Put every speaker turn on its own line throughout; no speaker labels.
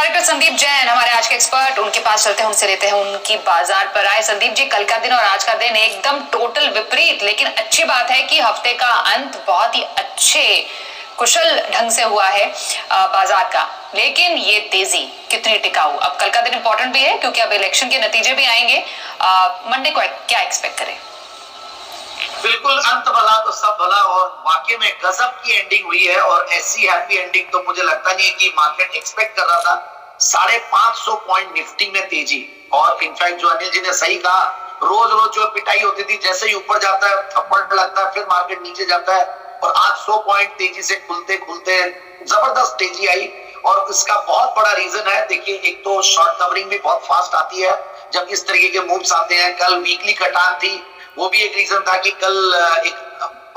Director Sandeep Jain हमारे आज के एक्सपर्ट, उनके पास चलते हैं, उनसे लेते हैं उनकी बाजार पर आए। संदीप जी, कल का दिन और आज का दिन एकदम टोटल विपरीत, लेकिन अच्छी बात है कि हफ्ते का अंत बहुत ही अच्छे कुशल ढंग से हुआ है बाजार का। लेकिन ये तेजी कितनी टिकाऊ, अब कल का दिन इंपॉर्टेंट भी है क्योंकि अब इलेक्शन के नतीजे भी आएंगे। मंडे को क्या एक्सपेक्ट करें?
बिल्कुल, अंत भला तो सब भला, और वाकई में गजब की एंडिंग हुई है। और ऐसी हैप्पी एंडिंग तो मुझे लगता नहीं है कि मार्केट एक्सपेक्ट कर रहा था। 550 पॉइंट निफ्टी में तेजी, और इनफैक्ट जो अनिल जी ने सही कहा, रोज रोज जो पिटाई होती थी, जैसे ही ऊपर जाता है थप्पड़ लगता है, फिर मार्केट नीचे जाता है, और आज 100 पॉइंट तेजी से खुलते खुलते जबरदस्त तेजी आई। और इसका बहुत बड़ा रीजन है, देखिए, एक तो शॉर्ट कवरिंग भी बहुत फास्ट आती है जब इस तरीके के मूव्स आते हैं। कल वीकली कटान थी, वो भी एक रीजन था कि कल एक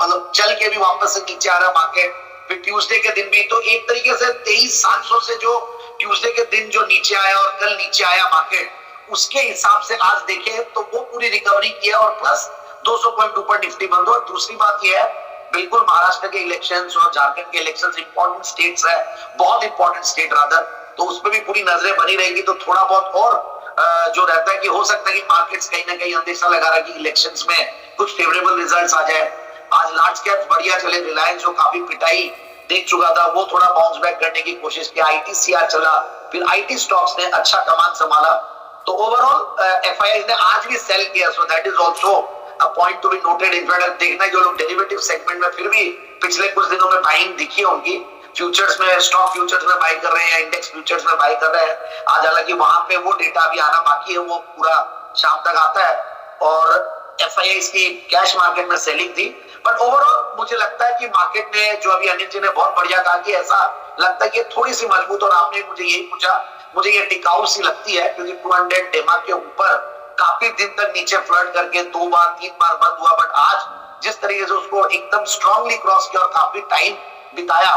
मतलब चल के भी वापस से नीचे आ रहा मार्केट। फिर ट्यूसडे के दिन भी, तो एक तरीके से 23,700 से जो ट्यूसडे के दिन जो नीचे आया और कल नीचे आया मार्केट, उसके हिसाब से आज देखे तो वो पूरी रिकवरी किया, और प्लस 200 पॉइंट ऊपर निफ्टी बंद हो। दूसरी बात यह है, बिल्कुल महाराष्ट्र के इलेक्शंस और झारखंड के इलेक्शंस इंपॉर्टेंट स्टेट्स है, बहुत इंपॉर्टेंट स्टेट रादर, तो उस पर भी पूरी नजरें बनी रहेगी। तो थोड़ा बहुत और जो रहता है कि हो सकता है कि मार्केट्स कहीं ना कहीं अंदेशा लगा रहा है कि इलेक्शंस में कुछ फेवरेबल रिजल्ट्स आ जाए। आज लार्ज कैप बढ़िया चले, रिलायंस जो काफी पिटाई देख चुका था वो थोड़ा बाउंस बैक करने की कोशिश की, आईटीसीआर चला, फिर आईटी स्टॉक्स ने अच्छा कमान संभाला। तो ओवरऑल एफआईआई ने आज भी सेल किया, so that is also a point to be noted. In fact देखना जो लोग डेरिवेटिव सेगमेंट में फिर भी पिछले कुछ दिनों में बाइंग दिखी है उनकी, फ्यूचर्स में, स्टॉक फ्यूचर्स में बाय कर रहे हैं, इंडेक्स फ्यूचर्स में बाय कर रहे हैं आज। हालांकि वहां पे वो डेटा भी आना बाकी है, वो पूरा शाम तक आता है। और एफआईआई की कैश मार्केट में सेलिंग थी, बट ओवरऑल मुझे लगता है कि मार्केट ने, जो अभी अनिल जी ने बहुत बढ़िया कहा कि ऐसा लगता है कि थोड़ी सी मजबूत, और आपने मुझे यही पूछा, मुझे ये टिकाऊ सी लगती है क्योंकि 200 डेमा के ऊपर काफी दिन तक नीचे फ्लर्ट करके 2 बार 3 बार बंद हुआ, बट आज जिस तरीके से उसको एकदम स्ट्रांगली क्रॉस किया और काफी टाइम बिताया,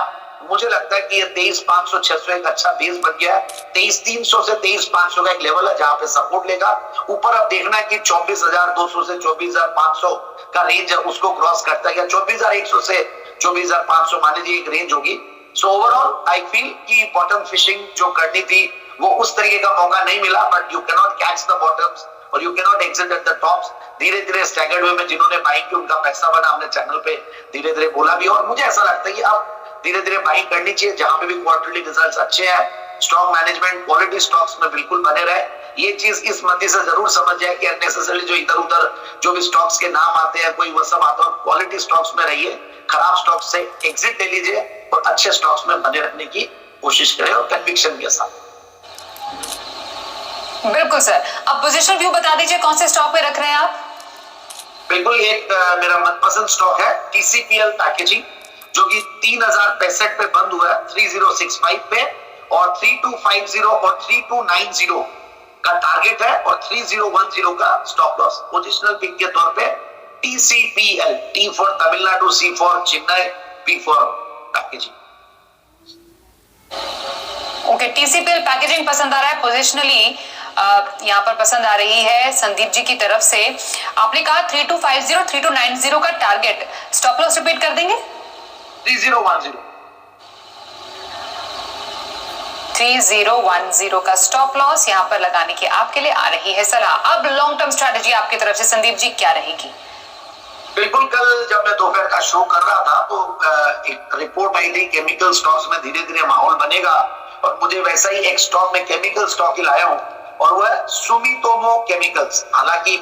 मुझे लगता है कि ये 23,500 600 एक अच्छा बेस बन गया है। 23,300 से 23,500 का एक लेवल है जहां पे सपोर्ट लेगा। ऊपर अब देखना है कि 24,200 से 24,500 का रेंज है, उसको क्रॉस करता है, या 24,100 से 24,500 मान लीजिए एक रेंज होगी। सो ओवरऑल आई फील कि बॉटम फिशिंग जो करनी थी वो उस तरीके का मौका नहीं मिला, but you can not catch the bottoms और you can not exit at the tops. धीरे धीरे स्टैगर्ड वे में जिन्होंने बाइंग की उनका पैसा बना, हमने चैनल पे धीरे धीरे बोला भी, और मुझे ऐसा लगता है कि अब धीरे धीरे बाइंग करनी चाहिए जहां पे भी क्वार्टरली रिजल्ट्स अच्छे हैं। स्ट्रॉन्ग मैनेजमेंट क्वालिटी स्टॉक्स में बिल्कुल बने रहे। ये चीज इस मध्य से जरूर समझ जाए कि अननेसेसरली जो इधर उधर जो भी स्टॉक्स के नाम आते हैं, कोई वो सब आता है, क्वालिटी स्टॉक्स में रहिए, खराब स्टॉक्स से एग्जिट ले लीजिए और अच्छे स्टॉक्स में बने रहने की कोशिश करें और कन्विक्शन के साथ।
बिल्कुल सर, अब पोजीशन व्यू बता दीजिए, कौन से स्टॉक पे रख रहे हैं आप?
बिल्कुल, एक मेरा मनपसंद स्टॉक है टीसीपीएल पैकेजिंग, जो कि 3,065 पे बंद हुआ है 3065 पे, और 3250 और 3290 का टारगेट है, और 3010 का स्टॉप लॉस। पोजिशनल पिक के तौर पे TCPL, T for Tamil Nadu, C for Chennai, P for packaging.
Okay, TCPL packaging पसंद आ रहा है, पोजिशनली यहाँ पर पसंद आ रही है संदीप जी की तरफ से। आपने कहा 3250 3290 का टारगेट, स्टॉप लॉस रिपीट कर देंगे?
3010
3010 का स्टॉप लॉस यहाँ पर लगाने की आपके लिए आ रही है सलाह। अब लॉन्ग टर्म स्ट्रेटेजी आपकी तरफ से संदीप जी क्या रहेगी?
बिल्कुल, कल जब मैं दोपहर का शो कर रहा था तो एक रिपोर्ट आई थी, केमिकल स्टॉक्स में धीरे धीरे माहौल बनेगा, और मुझे वैसा ही एक स्टॉक में केमिकल स्टॉक ही लाया हूं, और वो है सुमितोमो केमिकल्स। हालांकि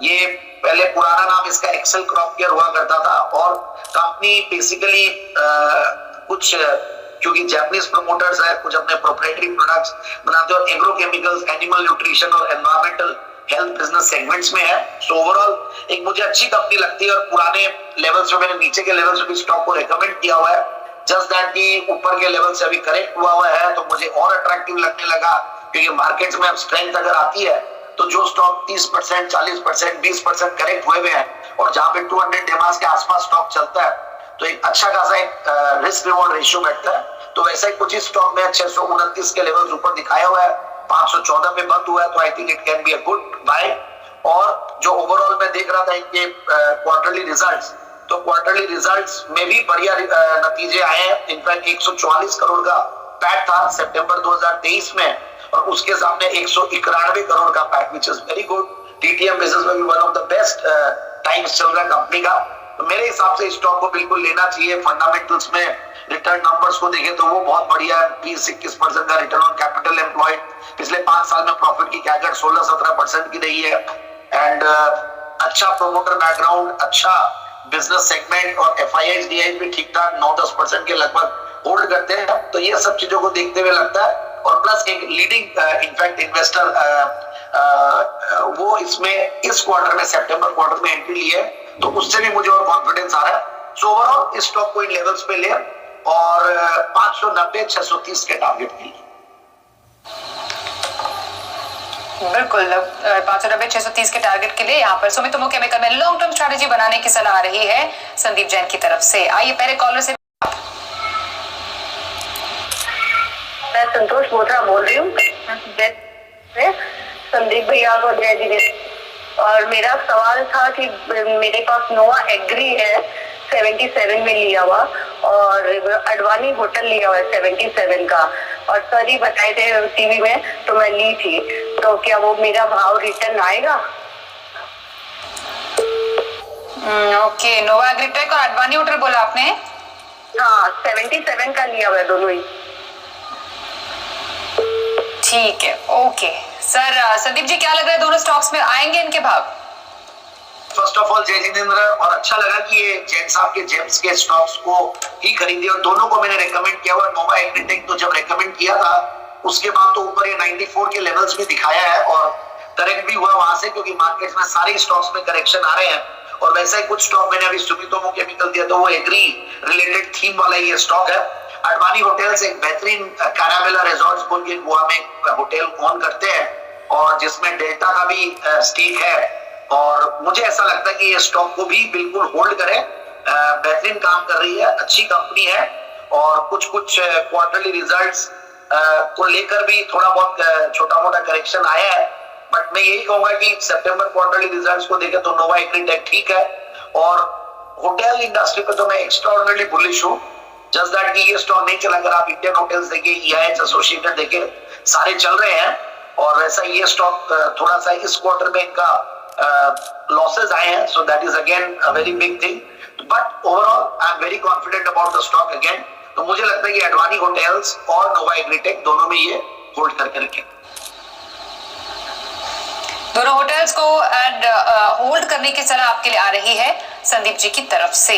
ये पहले पुराना नाम इसका एक्सेल क्रॉप केयर हुआ करता था, और कंपनी बेसिकली कुछ, क्योंकि जापानीज प्रमोटर्स है, कुछ अपने प्रोप्राइटरी प्रोडक्ट्स बनाते हैं, और एग्रो केमिकल्स, एनिमल न्यूट्रिशन और एनवायरमेंटल हेल्थ बिजनेस सेगमेंट्स में है। सो ओवरऑल एक मुझे अच्छी कंपनी लगती है, और पुराने लेवल्स जो मैंने नीचे के लेवल्स पे भी स्टॉक को रेकमेंड किया हुआ है, जस्ट दैट कि ऊपर के लेवल से अभी करेक्ट हुआ है तो मुझे और अट्रैक्टिव लगने लगा, क्योंकि मार्केट्स में अब स्ट्रेंथ अगर आती है तो जो स्टॉक 30%, 40%, 20% करेक्ट हुए हैं, और जहां पे 200 डेमास के आसपास स्टॉक चलता है, तो एक अच्छा खासा एक रिस्क रिवॉर्ड रेशियो बैठता है। तो वैसा ही कुछ ही स्टॉक में 629 के लेवल्स ऊपर दिखाया हुआ है, 514 पे बंद हुआ है, तो I think it can be a good buy. और जो ओवरऑल मैं देख रहा था इनके क्वार्टरली रिजल्ट्स, तो क्वार्टरली रिजल्ट्स में भी बढ़िया नतीजे आए हैं। इनफैक्ट 144 करोड़ का पैट था सितंबर 2023 में, और उसके सामने 191 करोड़ का PAT, which is very good. TTM business में भी one of the best times चल रहा है कंपनी का। तो मेरे हिसाब से स्टॉक को बिल्कुल लेना चाहिए। फंडामेंटल्स में रिटर्न नंबर्स को देखें तो वो बहुत बढ़िया है। 20-21% का रिटर्न ऑन कैपिटल एम्प्लॉयड, पिछले 5 साल में प्रॉफिट की कैगर 16-17% की रही है। एंड अच्छा प्रोमोटर बैकग्राउंड, अच्छा बिजनेस सेगमेंट, और FIIs DIs भी ठीक ठाक 9-10% के लगभग होल्ड करते हैं। तो ये सब चीजों को देखते हुए लगता है, और प्लस एक लीडिंग इनफैक्ट इन्वेस्टर वो इसमें इस क्वार्टर में, सितंबर क्वार्टर में एंट्री ली है, तो उससे भी मुझे और कॉन्फिडेंस आ रहा है। सो ओवरऑल इस स्टॉक को इन लेवल्स पे ले, और 590-630 के टारगेट के लिए।
बिल्कुल 590-630 के टारगेट के लिए यहाँ पर सुमितोमो केमिकल में लॉन्ग टर्म स्ट्रैटेजी बनाने की सलाह आ रही है संदीप जैन की तरफ से। आइए पहले कॉलर से।
मैं संतोष बोत्रा बोल रही हूँ संदीप भैया को जय जी। और मेरा सवाल था कि मेरे पास नोवा एग्री है 77 में लिया हुआ, और अडवाणी होटल लिया हुआ है 77 का, और सर ही बताए थे टीवी में, तो मैं ली थी। तो क्या वो मेरा भाव रिटर्न आएगा?
ओके, नोवा एग्रीटेक और अडवाणी होटल बोला आपने?
हाँ, 77 का लिया हुआ है दोनों ही।
ठीक है, ओके सर। संदीप जी क्या लग रहा है दोनों स्टॉक्स में आएंगे इनके भाव?
फर्स्ट ऑफ ऑल जय जितेंद्र, और अच्छा लगा कि ये जैन साहब के जेम्स के स्टॉक्स को ही खरीदिए, और दोनों को मैंने रेकमेंड किया हुआ। नोवा एग्रीटेक तो जब रेकमेंड किया था उसके बाद तो ऊपर ये 94 के लेवल्स भी दिखाया है, और करेक्ट भी हुआ वहां से, क्योंकि मार्केट में सारे स्टॉक्स में करेक्शन आ रहे हैं। और वैसा ही कुछ स्टॉक मैंने अभी सुमितोमो केमिकल दिया, तो वो एग्री रिलेटेड थीम वाला ये स्टॉक है। अडवाणी होटल्स एक बेहतरीन कैरामेला रिजॉर्ट्स बोल के गोवा में होटल ओन करते हैं, और जिसमें डेल्टा का भी स्टेक है, और मुझे ऐसा लगता है कि ये स्टॉक को भी बिल्कुल होल्ड करें। बेहतरीन काम कर रही है, अच्छी कंपनी है, और कुछ क्वार्टरली रिजल्ट्स को लेकर भी थोड़ा बहुत छोटा मोटा करेक्शन आया है, बट मैं यही कहूंगा कि सितंबर क्वार्टरली रिजल्ट्स को देखें तो नोवा एग्रीटेक ठीक है, और होटल इंडस्ट्री पे तो मैं एक्स्ट्राऑर्डिनरी बुलिश हूँ। जस्ट दैट कि ये स्टॉक नहीं चला, अगर आप इंडियन होटल्स देखिए, EIH एसोसिएटेड देखिए, सारे चल रहे हैं, और वैसा ये स्टॉक थोड़ा सा इस क्वार्टर में इनका लॉसेस आए हैं, so that is again a very big thing, but overall I am very confident about the stock again. तो मुझे लगता है कि अडवाणी होटल्स और नोवा एग्रीटेक दोनों में ये होल्ड करके रखें।
दोनों होटल्स को होल्ड करने की सलाह आपके लिए आ रही है संदीप जी की तरफ से।